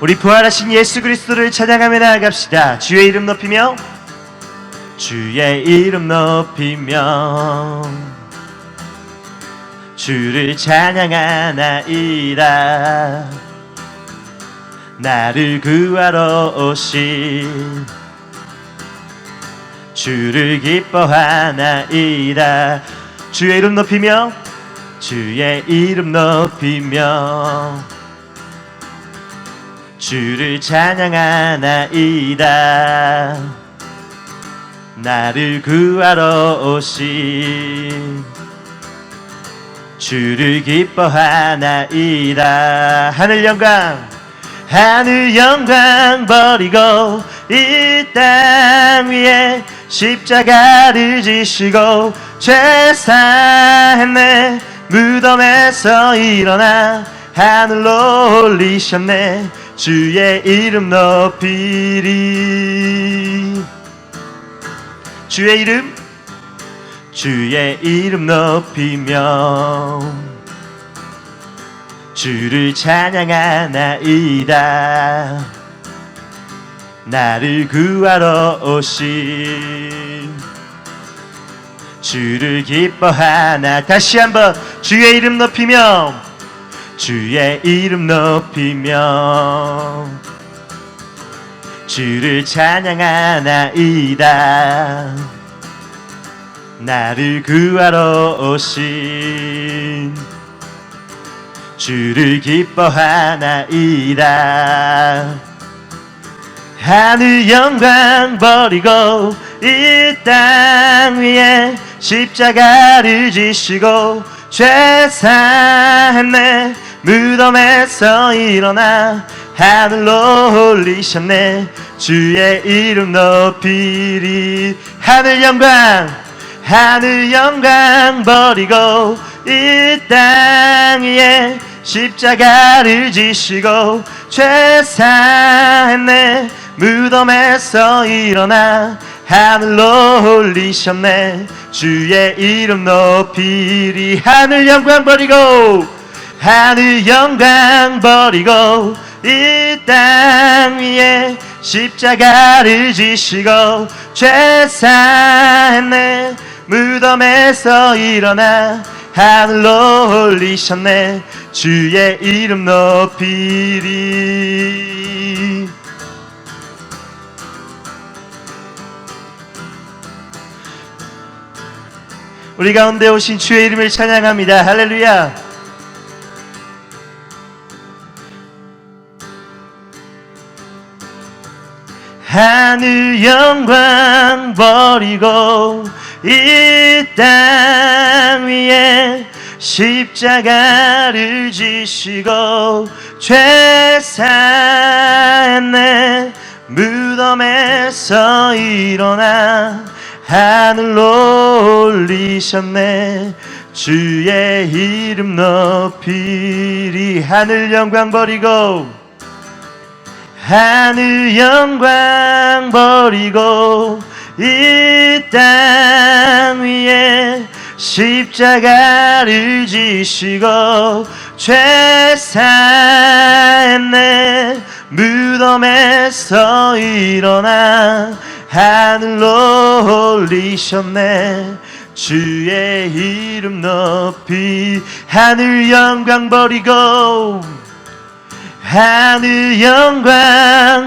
우리 부활하신 예수 그리스도를 찬양하며 나아갑시다. 주의 이름 높이며 주의 이름 높이며 주를 찬양하나이다. 나를 구하러 오신 주를 기뻐하나이다. 주의 이름 높이며 주의 이름 높이며 주를 찬양하나이다. 나를 구하러 오신 주를 기뻐하나이다. 하늘 영광 버리고 이 땅 위에 십자가를 지시고 죄 사했네. 무덤에서 일어나 하늘로 올리셨네. 주의 이름 높이리. 주의 이름 높이며 주를 찬양하나이다. 나를 구하러 오신 주를 기뻐하나. 다시 한번 주의 이름 높이며 주의 이름 높이며 주를 찬양하나이다. 나를 구하러 오신 주를 기뻐하나이다. 하늘 영광 버리고 이 땅 위에 십자가를 지시고 죄 사했네. 무덤에서 일어나 하늘로 올리셨네. 주의 이름 높이리. 하늘 영광 버리고 이 땅 위에 십자가를 지시고 죄 사했네. 무덤에서 일어나 하늘로 올리셨네. 주의 이름 높이리. 하늘 영광 버리고 이 땅 위에 십자가를 지시고 죄 사했네. 무덤에서 일어나 하늘로 올리셨네. 주의 이름 높이리. 우리 가운데 오신 주의 이름을 찬양합니다. 할렐루야. 하늘 영광 버리고 이 땅 위에 십자가를 지시고 죄 사했네. 무덤에서 일어나 하늘로 올리셨네. 주의 이름 높이리. 하늘 영광 버리고 이 땅 위에 십자가를 지시고 죄 사했네. 무덤에서 일어나 하늘로 올리셨네. 주의 이름 높이. 하늘 영광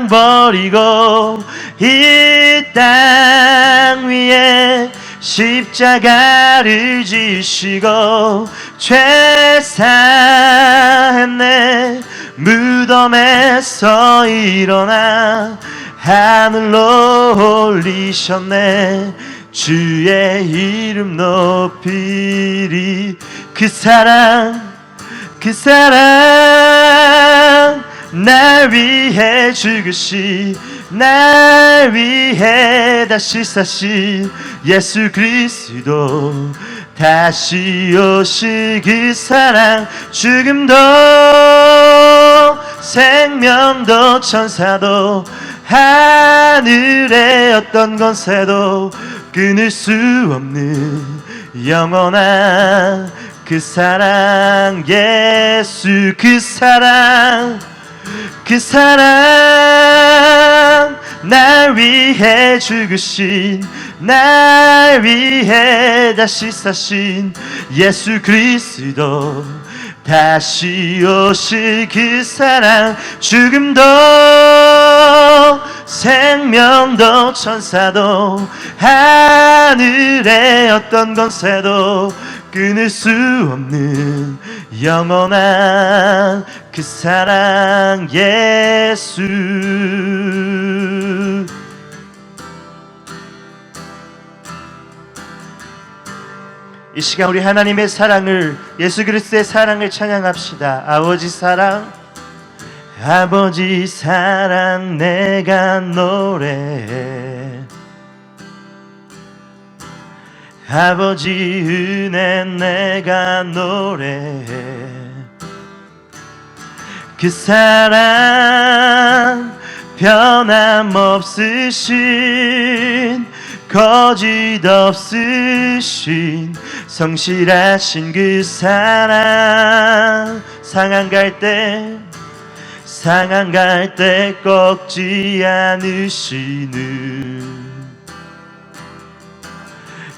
버리고 이 땅 위에 십자가를 지시고 죄 사했네. 무덤에서 일어나 하늘로 올리셨네. 주의 이름 높이리. 그 사랑 날 위해 죽으시, 날 위해 다시 사시 예수 그리스도. 다시 오실 그 사랑. 죽음도 생명도 천사도 하늘의 어떤 권세도 끊을 수 없는 영원한 그 사랑. 예수 그 사랑 그 사랑 날 위해 죽으신 날 위해 다시 사신 예수 그리스도 다시 오실 그 사랑 죽음도 생명도 천사도 하늘의 어떤 권세도 끊을 수 없는 영원한 그 사랑 예수. 이 시간 우리 하나님의 사랑을 예수 그리스도의 사랑을 찬양합시다. 아버지 사랑 아버지 사랑 내가 노래해 아버지 은혜 내가 노래해 그 사랑 변함없으신 거짓 없으신 성실하신 그 사랑 상한 갈 때 꺾지 않으시는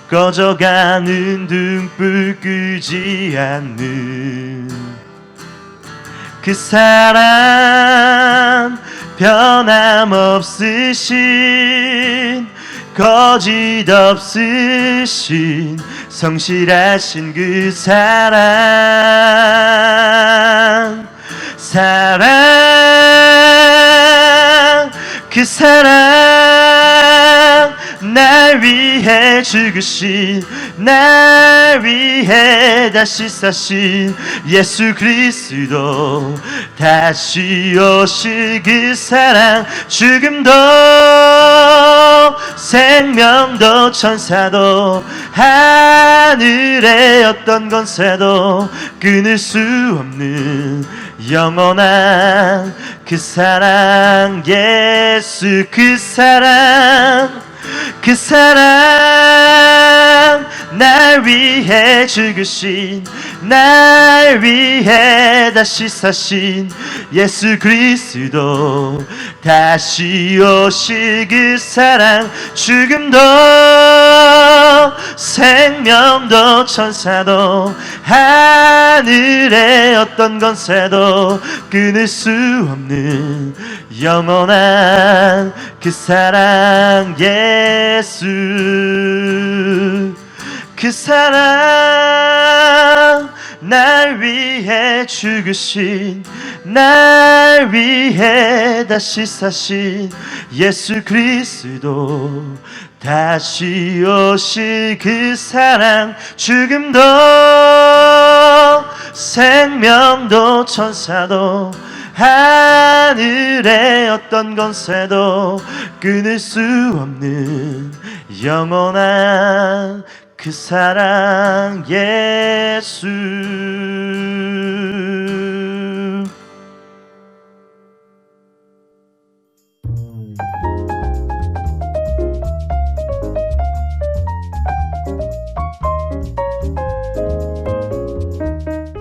꺼져가는 등불 끄지 않는 그 사랑 변함없으신 거짓 없으신 성실하신 그 사랑 그 사랑 날 위해 죽으신 날 위해 다시 사신 예수 그리스도 다시 오실 그 사랑 죽음도 생명도 천사도 하늘의 어떤 권세도 끊을 수 없는 영원한 그 사랑 예수 그 사랑 날 위해 죽으신 날 위해 다시 사신 예수 그리스도 다시 오실 그 사랑 죽음도 생명도 천사도 하늘의 어떤 권세도 끊을 수 없는 영원한 그 사랑 예수 그 사랑 날 위해 죽으신 날 위해 다시 사신 예수 그리스도 다시 오실 그 사랑 죽음도 생명도 천사도 하늘의 어떤 권세도 끊을 수 없는 영원한 그 사랑 예수.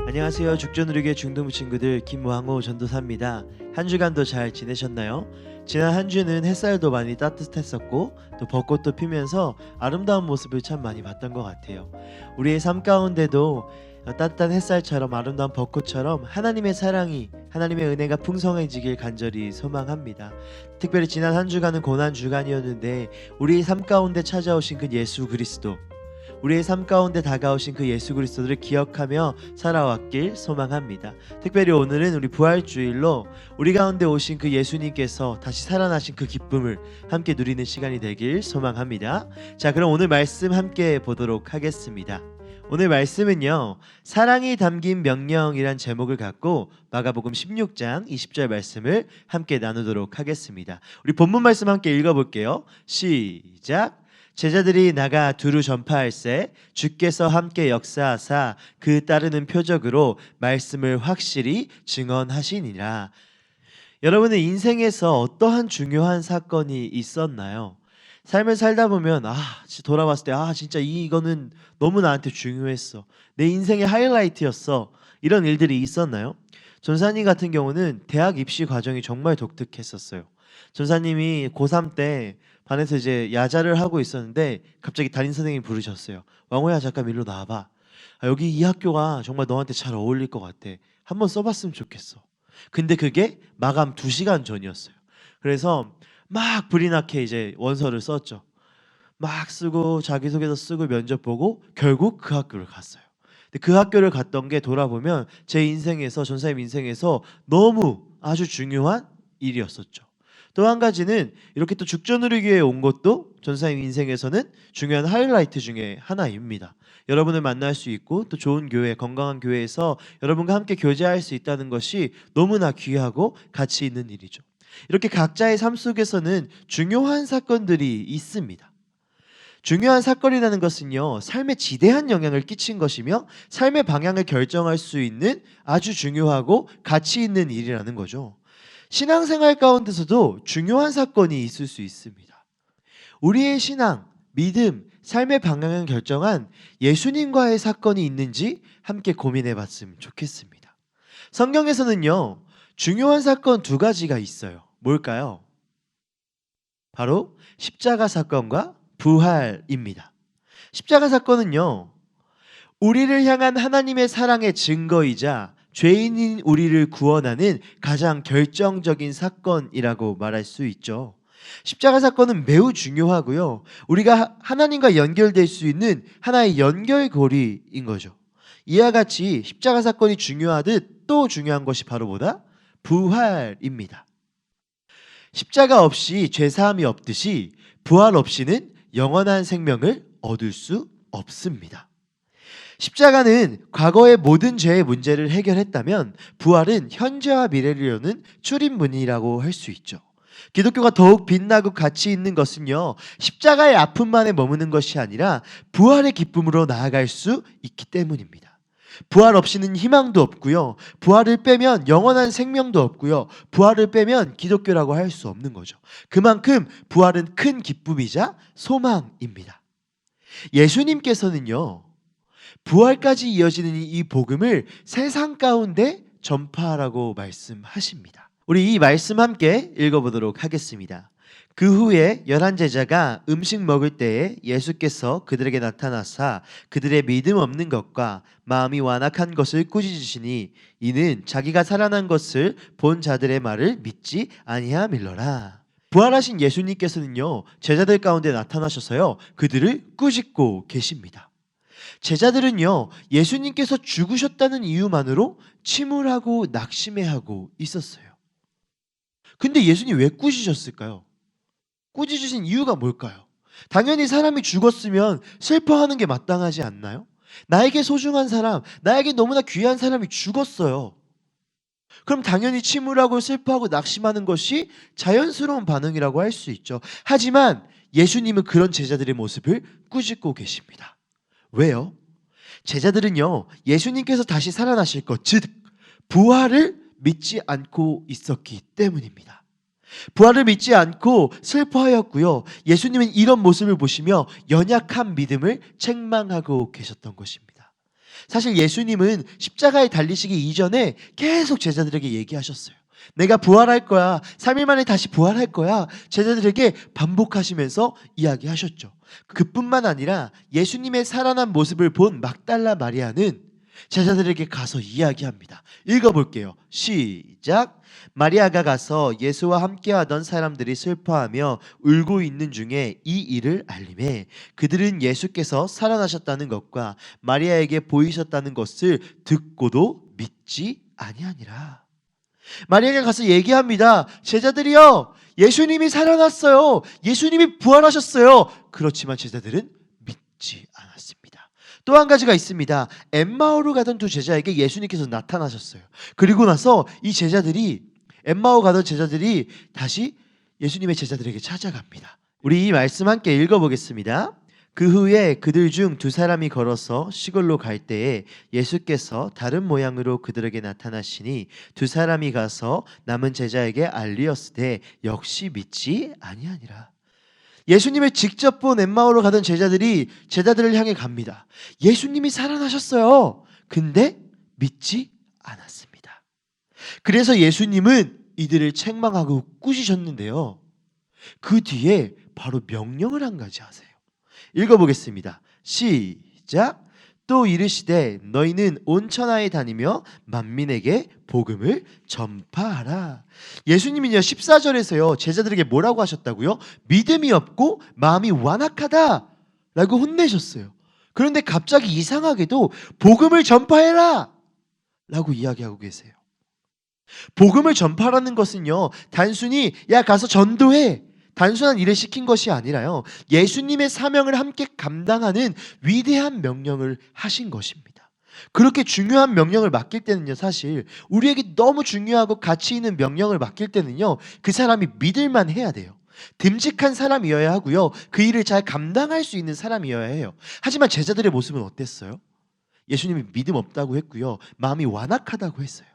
안녕하세요. 죽전우리교회 중동부 친구들 김왕호 전도사입니다. 한 주간도 잘 지내셨나요? 지난 한 주는 햇살도 많이 따뜻했었고 또 벚꽃도 피면서 아름다운 모습을 참 많이 봤던 것 같아요. 우리의 삶 가운데도 따뜻한 햇살처럼 아름다운 벚꽃처럼 하나님의 사랑이 하나님의 은혜가 풍성해지길 간절히 소망합니다. 특별히 지난 한 주간은 고난 주간이었는데 우리의 삶 가운데 찾아오신 그 예수 그리스도 우리의 삶 가운데 다가오신 그 예수 그리스도를 기억하며 살아왔길 소망합니다. 특별히 오늘은 우리 부활주일로 우리 가운데 오신 그 예수님께서 다시 살아나신 그 기쁨을 함께 누리는 시간이 되길 소망합니다. 자, 그럼 오늘 말씀 함께 보도록 하겠습니다. 오늘 말씀은요, 사랑이 담긴 명령이란 제목을 갖고 마가복음 16장 20절 말씀을 함께 나누도록 하겠습니다. 우리 본문 말씀 함께 읽어볼게요. 시작. 제자들이 나가 두루 전파할세 주께서 함께 역사하사 그 따르는 표적으로 말씀을 확실히 증언하시니라. 여러분의 인생에서 어떠한 중요한 사건이 있었나요? 삶을 살다 보면 돌아봤을 때 진짜 이거는 너무 나한테 중요했어, 내 인생의 하이라이트였어, 이런 일들이 있었나요? 전사님 같은 경우는 대학 입시 과정이 정말 독특했었어요. 전사님이 고3 때 반에서 이제 야자를 하고 있었는데 갑자기 담임 선생님이 부르셨어요. "왕호야 잠깐 일로 나와봐. 여기 이 학교가 정말 너한테 잘 어울릴 것 같아. 한번 써봤으면 좋겠어." 근데 그게 마감 2시간 전이었어요. 그래서 막 불이 나게 이제 원서를 썼죠. 막 쓰고 자기소개서 쓰고 면접 보고 결국 그 학교를 갔어요. 근데 그 학교를 갔던 게 돌아보면 제 인생에서 전사님 인생에서 너무 아주 중요한 일이었었죠. 또 한 가지는 이렇게 또 죽전누리교회에 온 것도 전사님 인생에서는 중요한 하이라이트 중에 하나입니다. 여러분을 만날 수 있고 또 좋은 교회, 건강한 교회에서 여러분과 함께 교제할 수 있다는 것이 너무나 귀하고 가치 있는 일이죠. 이렇게 각자의 삶 속에서는 중요한 사건들이 있습니다. 중요한 사건이라는 것은요, 삶에 지대한 영향을 끼친 것이며 삶의 방향을 결정할 수 있는 아주 중요하고 가치 있는 일이라는 거죠. 신앙생활 가운데서도 중요한 사건이 있을 수 있습니다. 우리의 신앙, 믿음, 삶의 방향을 결정한 예수님과의 사건이 있는지 함께 고민해 봤으면 좋겠습니다. 성경에서는요, 중요한 사건 2가지가 있어요. 뭘까요? 바로 십자가 사건과 부활입니다. 십자가 사건은요, 우리를 향한 하나님의 사랑의 증거이자 죄인인 우리를 구원하는 가장 결정적인 사건이라고 말할 수 있죠. 십자가 사건은 매우 중요하고요. 우리가 하나님과 연결될 수 있는 하나의 연결고리인 거죠. 이와 같이 십자가 사건이 중요하듯 또 중요한 것이 바로 뭐다? 부활입니다. 십자가 없이 죄사함이 없듯이 부활 없이는 영원한 생명을 얻을 수 없습니다. 십자가는 과거의 모든 죄의 문제를 해결했다면 부활은 현재와 미래를 여는 출입문이라고 할 수 있죠. 기독교가 더욱 빛나고 가치 있는 것은요, 십자가의 아픔만에 머무는 것이 아니라 부활의 기쁨으로 나아갈 수 있기 때문입니다. 부활 없이는 희망도 없고요. 부활을 빼면 영원한 생명도 없고요. 부활을 빼면 기독교라고 할 수 없는 거죠. 그만큼 부활은 큰 기쁨이자 소망입니다. 예수님께서는요, 부활까지 이어지는 이 복음을 세상 가운데 전파하라고 말씀하십니다. 우리 이 말씀 함께 읽어보도록 하겠습니다. 그 후에 11 제자가 음식 먹을 때에 예수께서 그들에게 나타나사 그들의 믿음 없는 것과 마음이 완악한 것을 꾸짖으시니 이는 자기가 살아난 것을 본 자들의 말을 믿지 아니함일러라. 부활하신 예수님께서는요, 제자들 가운데 나타나셔서요, 그들을 꾸짖고 계십니다. 제자들은요, 예수님께서 죽으셨다는 이유만으로 침울하고 낙심해하고 있었어요. 근데 예수님 왜 꾸짖으셨을까요? 꾸짖으신 이유가 뭘까요? 당연히 사람이 죽었으면 슬퍼하는 게 마땅하지 않나요? 나에게 소중한 사람, 나에게 너무나 귀한 사람이 죽었어요. 그럼 당연히 침울하고 슬퍼하고 낙심하는 것이 자연스러운 반응이라고 할 수 있죠. 하지만 예수님은 그런 제자들의 모습을 꾸짖고 계십니다. 왜요? 제자들은요, 예수님께서 다시 살아나실 것, 즉 부활을 믿지 않고 있었기 때문입니다. 부활을 믿지 않고 슬퍼하였고요. 예수님은 이런 모습을 보시며 연약한 믿음을 책망하고 계셨던 것입니다. 사실 예수님은 십자가에 달리시기 이전에 계속 제자들에게 얘기하셨어요. 내가 부활할 거야. 3일 만에 다시 부활할 거야. 제자들에게 반복하시면서 이야기하셨죠. 그뿐만 아니라 예수님의 살아난 모습을 본 막달라 마리아는 제자들에게 가서 이야기합니다. 읽어볼게요. 시작. 마리아가 가서 예수와 함께하던 사람들이 슬퍼하며 울고 있는 중에 이 일을 알림해 그들은 예수께서 살아나셨다는 것과 마리아에게 보이셨다는 것을 듣고도 믿지 아니하니라. 마리아가 가서 얘기합니다. 제자들이요, 예수님이 살아났어요. 예수님이 부활하셨어요. 그렇지만 제자들은 믿지 않았습니다. 또 한 가지가 있습니다. 엠마오로 가던 2 제자에게 예수님께서 나타나셨어요. 그리고 나서 이 제자들이, 엠마오 가던 제자들이 다시 예수님의 제자들에게 찾아갑니다. 우리 이 말씀 함께 읽어보겠습니다. 그 후에 그들 중 2 사람이 걸어서 시골로 갈 때에 예수께서 다른 모양으로 그들에게 나타나시니 2 사람이 가서 남은 제자에게 알리었으되 역시 믿지 아니하니라. 예수님을 직접 본 엠마오로 가던 제자들이 제자들을 향해 갑니다. 예수님이 살아나셨어요. 근데 믿지 않았습니다. 그래서 예수님은 이들을 책망하고 꾸짖으셨는데요. 그 뒤에 바로 명령을 한 가지 하세요. 읽어보겠습니다. 시작. 또 이르시되 너희는 온 천하에 다니며 만민에게 복음을 전파하라. 예수님은요 14절에서요 제자들에게 뭐라고 하셨다고요? 믿음이 없고 마음이 완악하다 라고 혼내셨어요. 그런데 갑자기 이상하게도 복음을 전파해라 라고 이야기하고 계세요. 복음을 전파라는 것은요 단순히 야 가서 전도해 단순한 일을 시킨 것이 아니라요 예수님의 사명을 함께 감당하는 위대한 명령을 하신 것입니다. 그렇게 중요한 명령을 맡길 때는요 사실 우리에게 너무 중요하고 가치 있는 명령을 맡길 때는요 그 사람이 믿을만 해야 돼요. 듬직한 사람이어야 하고요 그 일을 잘 감당할 수 있는 사람이어야 해요. 하지만 제자들의 모습은 어땠어요? 예수님이 믿음 없다고 했고요 마음이 완악하다고 했어요.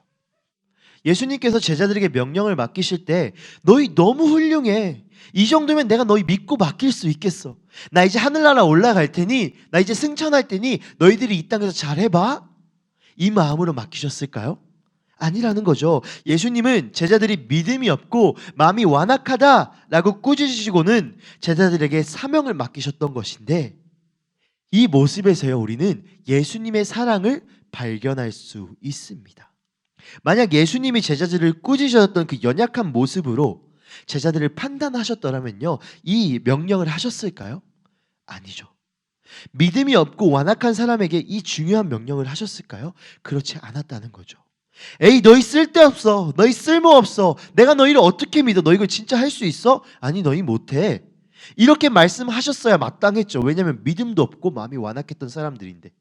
예수님께서 제자들에게 명령을 맡기실 때 너희 너무 훌륭해. 이 정도면 내가 너희 믿고 맡길 수 있겠어. 나 이제 하늘나라 올라갈 테니 나 이제 승천할 테니 너희들이 이 땅에서 잘해봐. 이 마음으로 맡기셨을까요? 아니라는 거죠. 예수님은 제자들이 믿음이 없고 마음이 완악하다라고 꾸짖으시고는 제자들에게 사명을 맡기셨던 것인데 이 모습에서요 우리는 예수님의 사랑을 발견할 수 있습니다. 만약 예수님이 제자들을 꾸짖으셨던 그 연약한 모습으로 제자들을 판단하셨더라면요 이 명령을 하셨을까요? 아니죠. 믿음이 없고 완악한 사람에게 이 중요한 명령을 하셨을까요? 그렇지 않았다는 거죠. 에이 너희 쓸데없어. 너희 쓸모없어. 내가 너희를 어떻게 믿어? 너 이거 진짜 할 수 있어? 아니 너희 못해. 이렇게 말씀하셨어야 마땅했죠. 왜냐하면 믿음도 없고 마음이 완악했던 사람들인데.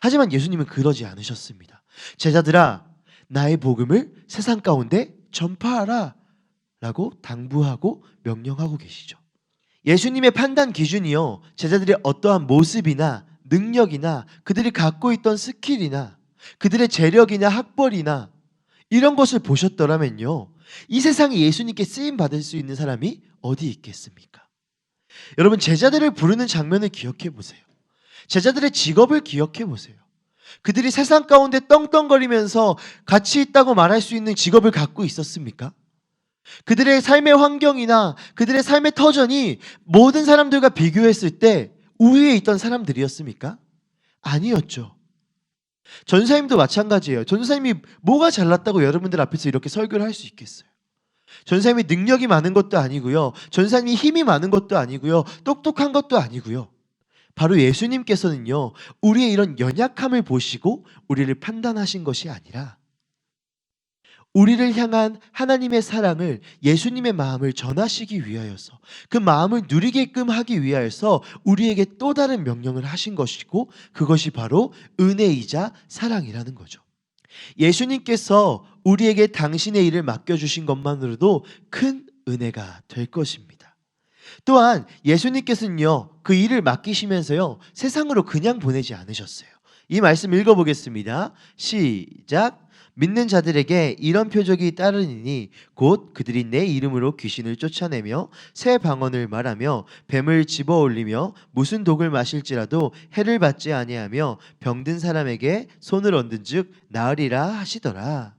하지만 예수님은 그러지 않으셨습니다. 제자들아 나의 복음을 세상 가운데 전파하라 라고 당부하고 명령하고 계시죠. 예수님의 판단 기준이요 제자들의 어떠한 모습이나 능력이나 그들이 갖고 있던 스킬이나 그들의 재력이나 학벌이나 이런 것을 보셨더라면요 이 세상에 예수님께 쓰임 받을 수 있는 사람이 어디 있겠습니까? 여러분 제자들을 부르는 장면을 기억해 보세요. 제자들의 직업을 기억해 보세요. 그들이 세상 가운데 떵떵거리면서 가치 있다고 말할 수 있는 직업을 갖고 있었습니까? 그들의 삶의 환경이나 그들의 삶의 터전이 모든 사람들과 비교했을 때 우위에 있던 사람들이었습니까? 아니었죠. 전사님도 마찬가지예요. 전사님이 뭐가 잘났다고 여러분들 앞에서 이렇게 설교를 할 수 있겠어요? 전사님이 능력이 많은 것도 아니고요. 전사님이 힘이 많은 것도 아니고요. 똑똑한 것도 아니고요. 바로 예수님께서는요 우리의 이런 연약함을 보시고 우리를 판단하신 것이 아니라 우리를 향한 하나님의 사랑을 예수님의 마음을 전하시기 위하여서 그 마음을 누리게끔 하기 위하여서 우리에게 또 다른 명령을 하신 것이고 그것이 바로 은혜이자 사랑이라는 거죠. 예수님께서 우리에게 당신의 일을 맡겨주신 것만으로도 큰 은혜가 될 것입니다. 또한 예수님께서는요 그 일을 맡기시면서요 세상으로 그냥 보내지 않으셨어요. 이 말씀 읽어보겠습니다. 시작. 믿는 자들에게 이런 표적이 따르니니 곧 그들이 내 이름으로 귀신을 쫓아내며 새 방언을 말하며 뱀을 집어올리며 무슨 독을 마실지라도 해를 받지 아니하며 병든 사람에게 손을 얹은즉 나으리라 하시더라.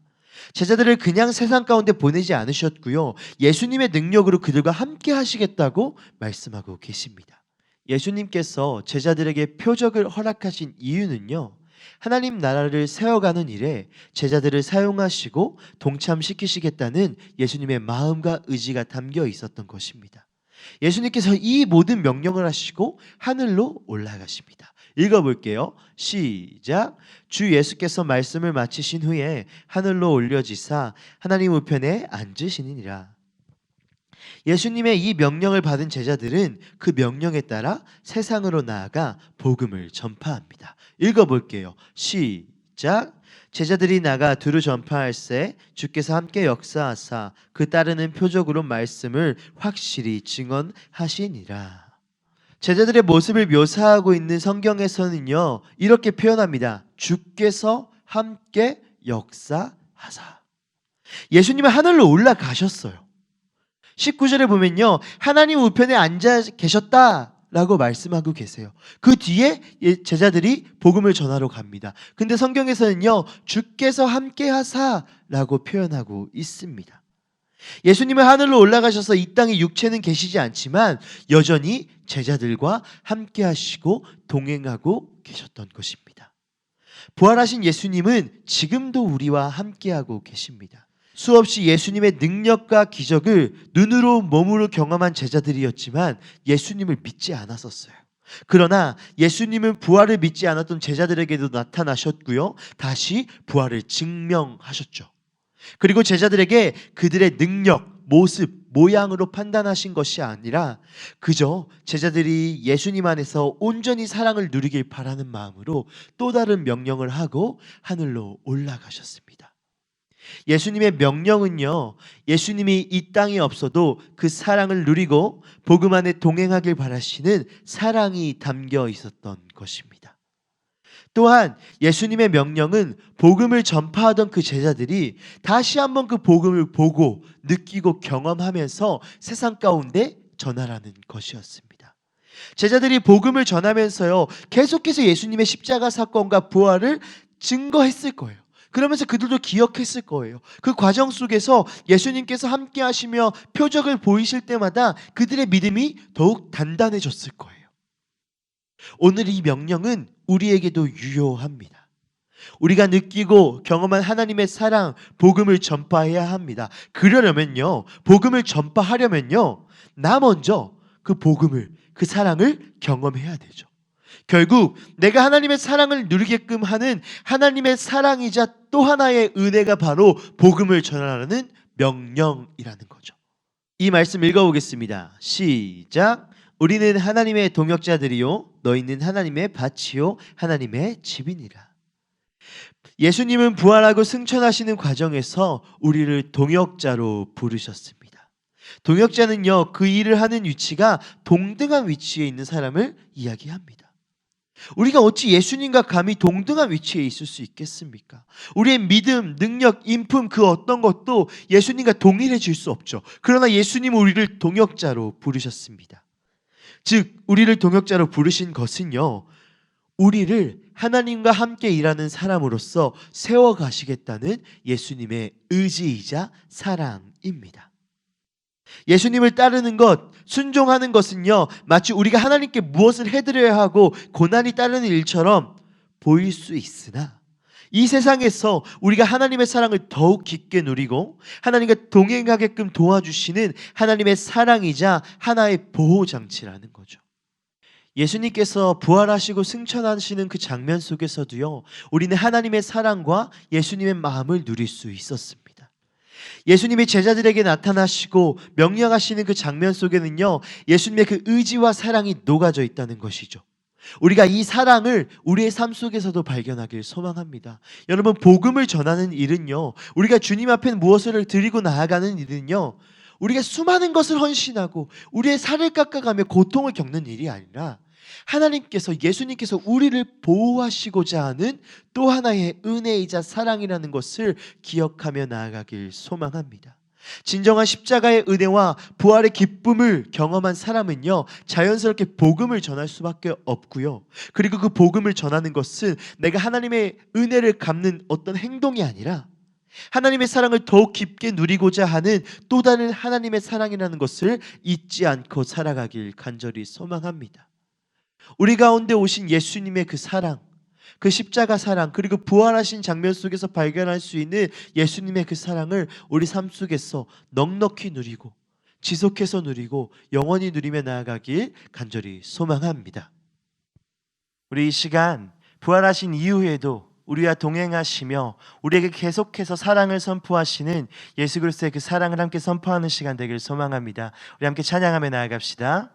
제자들을 그냥 세상 가운데 보내지 않으셨고요. 예수님의 능력으로 그들과 함께 하시겠다고 말씀하고 계십니다. 예수님께서 제자들에게 표적을 허락하신 이유는요. 하나님 나라를 세워가는 일에 제자들을 사용하시고 동참시키시겠다는 예수님의 마음과 의지가 담겨 있었던 것입니다. 예수님께서 이 모든 명령을 하시고 하늘로 올라가십니다. 읽어볼게요. 시작. 주 예수께서 말씀을 마치신 후에 하늘로 올려지사 하나님 우편에 앉으시니라. 예수님의 이 명령을 받은 제자들은 그 명령에 따라 세상으로 나아가 복음을 전파합니다. 읽어볼게요. 시작. 제자들이 나가 두루 전파할새 주께서 함께 역사하사 그 따르는 표적으로 말씀을 확실히 증언하시니라. 제자들의 모습을 묘사하고 있는 성경에서는요 이렇게 표현합니다. 주께서 함께 역사하사. 예수님은 하늘로 올라가셨어요. 19절에 보면요 하나님 우편에 앉아 계셨다 라고 말씀하고 계세요. 그 뒤에 제자들이 복음을 전하러 갑니다. 근데 성경에서는요, 주께서 함께 하사라고 표현하고 있습니다. 예수님은 하늘로 올라가셔서 이 땅에 육체는 계시지 않지만 여전히 제자들과 함께 하시고 동행하고 계셨던 것입니다. 부활하신 예수님은 지금도 우리와 함께하고 계십니다. 수없이 예수님의 능력과 기적을 눈으로 몸으로 경험한 제자들이었지만 예수님을 믿지 않았었어요. 그러나 예수님은 부활을 믿지 않았던 제자들에게도 나타나셨고요, 다시 부활을 증명하셨죠. 그리고 제자들에게 그들의 능력, 모습, 모양으로 판단하신 것이 아니라 그저 제자들이 예수님 안에서 온전히 사랑을 누리길 바라는 마음으로 또 다른 명령을 하고 하늘로 올라가셨습니다. 예수님의 명령은요, 예수님이 이 땅에 없어도 그 사랑을 누리고 복음 안에 동행하길 바라시는 사랑이 담겨 있었던 것입니다. 또한 예수님의 명령은 복음을 전파하던 그 제자들이 다시 한번 그 복음을 보고 느끼고 경험하면서 세상 가운데 전하라는 것이었습니다. 제자들이 복음을 전하면서요, 계속해서 예수님의 십자가 사건과 부활을 증거했을 거예요. 그러면서 그들도 기억했을 거예요. 그 과정 속에서 예수님께서 함께 하시며 표적을 보이실 때마다 그들의 믿음이 더욱 단단해졌을 거예요. 오늘 이 명령은 우리에게도 유효합니다. 우리가 느끼고 경험한 하나님의 사랑, 복음을 전파해야 합니다. 그러려면요, 복음을 전파하려면요, 나 먼저 그 복음을, 그 사랑을 경험해야 되죠. 결국 내가 하나님의 사랑을 누리게끔 하는 하나님의 사랑이자 또 하나의 은혜가 바로 복음을 전하라는 명령이라는 거죠. 이 말씀 읽어보겠습니다. 시작. 우리는 하나님의 동역자들이요 너희는 하나님의 밭이요 하나님의 집이니라. 예수님은 부활하고 승천하시는 과정에서 우리를 동역자로 부르셨습니다. 동역자는요, 그 일을 하는 위치가 동등한 위치에 있는 사람을 이야기합니다. 우리가 어찌 예수님과 감히 동등한 위치에 있을 수 있겠습니까? 우리의 믿음, 능력, 인품 그 어떤 것도 예수님과 동일해질 수 없죠. 그러나 예수님은 우리를 동역자로 부르셨습니다. 즉 우리를 동역자로 부르신 것은요, 우리를 하나님과 함께 일하는 사람으로서 세워가시겠다는 예수님의 의지이자 사랑입니다. 예수님을 따르는 것, 순종하는 것은요, 마치 우리가 하나님께 무엇을 해드려야 하고 고난이 따르는 일처럼 보일 수 있으나 이 세상에서 우리가 하나님의 사랑을 더욱 깊게 누리고 하나님과 동행하게끔 도와주시는 하나님의 사랑이자 하나의 보호장치라는 거죠. 예수님께서 부활하시고 승천하시는 그 장면 속에서도요, 우리는 하나님의 사랑과 예수님의 마음을 누릴 수 있었습니다. 예수님이 제자들에게 나타나시고 명령하시는 그 장면 속에는요, 예수님의 그 의지와 사랑이 녹아져 있다는 것이죠. 우리가 이 사랑을 우리의 삶 속에서도 발견하길 소망합니다. 여러분, 복음을 전하는 일은요, 우리가 주님 앞에 무엇을 드리고 나아가는 일은요, 우리가 수많은 것을 헌신하고 우리의 살을 깎아가며 고통을 겪는 일이 아니라 하나님께서, 예수님께서 우리를 보호하시고자 하는 또 하나의 은혜이자 사랑이라는 것을 기억하며 나아가길 소망합니다. 진정한 십자가의 은혜와 부활의 기쁨을 경험한 사람은요, 자연스럽게 복음을 전할 수밖에 없고요. 그리고 그 복음을 전하는 것은 내가 하나님의 은혜를 갚는 어떤 행동이 아니라 하나님의 사랑을 더욱 깊게 누리고자 하는 또 다른 하나님의 사랑이라는 것을 잊지 않고 살아가길 간절히 소망합니다. 우리 가운데 오신 예수님의 그 사랑, 그 십자가 사랑, 그리고 부활하신 장면 속에서 발견할 수 있는 예수님의 그 사랑을 우리 삶 속에서 넉넉히 누리고 지속해서 누리고 영원히 누리며 나아가길 간절히 소망합니다. 우리 이 시간 부활하신 이후에도 우리와 동행하시며 우리에게 계속해서 사랑을 선포하시는 예수 그리스도의 그 사랑을 함께 선포하는 시간 되길 소망합니다. 우리 함께 찬양하며 나아갑시다.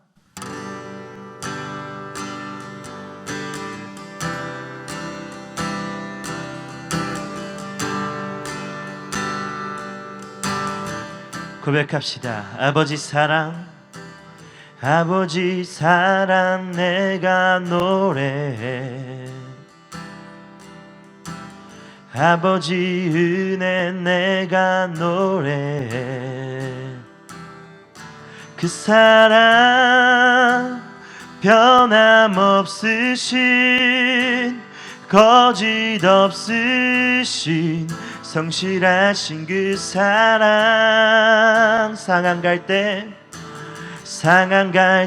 고백합시다. 아버지 사랑, 아버지 사랑 내가 노래해. 아버지 은혜 내가 노래해. 그 사랑 변함없으신 거짓 없으신 성실하신 그 사랑 상한 갈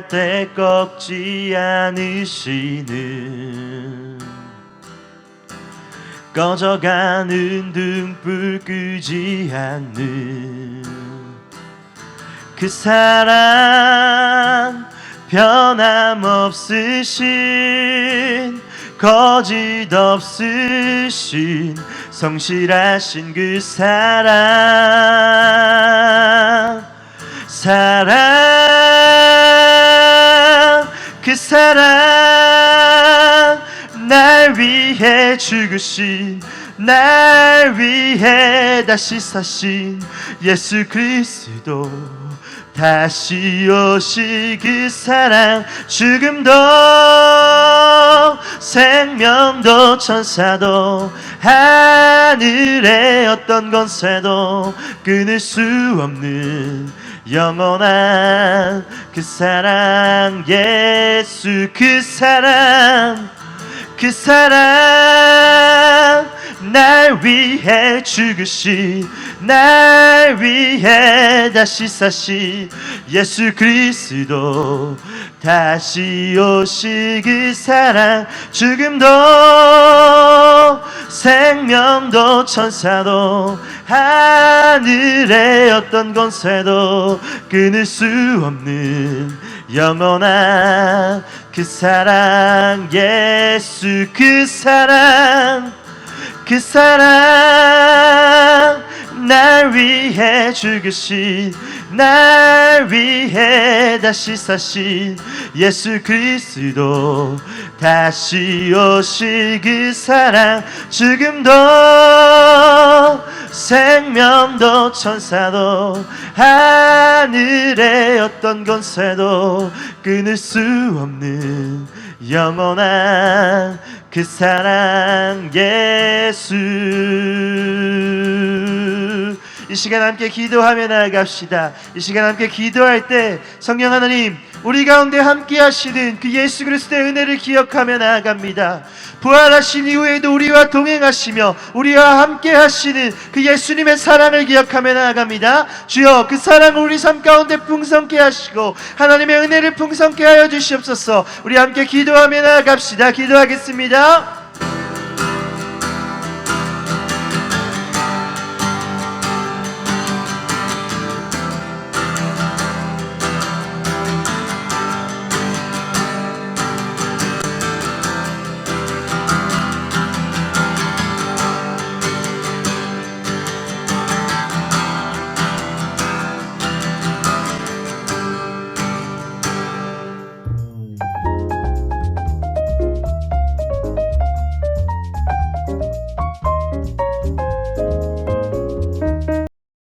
때 꺾지 않으시는 꺼져가는 등불 끄지 않는 그 사랑 변함없으신 거짓 없으신 성실하신 그 사랑 그 사랑 날 위해 죽으신 날 위해 다시 사신 예수 그리스도 다시 오실 그 사랑 죽음도 생명도 천사도 하늘의 어떤 권세도 끊을 수 없는 영원한 그 사랑 예수 그 사랑 날 위해 죽으신 날 위해 다시 사신 예수 그리스도 다시 오실 그 사랑 죽음도 생명도 천사도 하늘의 어떤 권세도 끊을 수 없는 영원한 그 사랑 예수 그 사랑 날 위해 죽으신 날 위해 다시 사신 예수 그리스도 다시 오실 그 사랑 죽음도 생명도 천사도 하늘의 어떤 권세도 끊을 수 없는 영원한 그 사랑 예수. 이 시간 함께 기도하며 나아갑시다. 이 시간 함께 기도할 때 성령 하나님 우리 가운데 함께 하시는 그 예수 그리스도의 은혜를 기억하며 나아갑니다. 부활하신 이후에도 우리와 동행하시며 우리와 함께 하시는 그 예수님의 사랑을 기억하며 나아갑니다. 주여 그 사랑을 우리 삶 가운데 풍성케 하시고 하나님의 은혜를 풍성케 하여 주시옵소서. 우리 함께 기도하며 나아갑시다. 기도하겠습니다.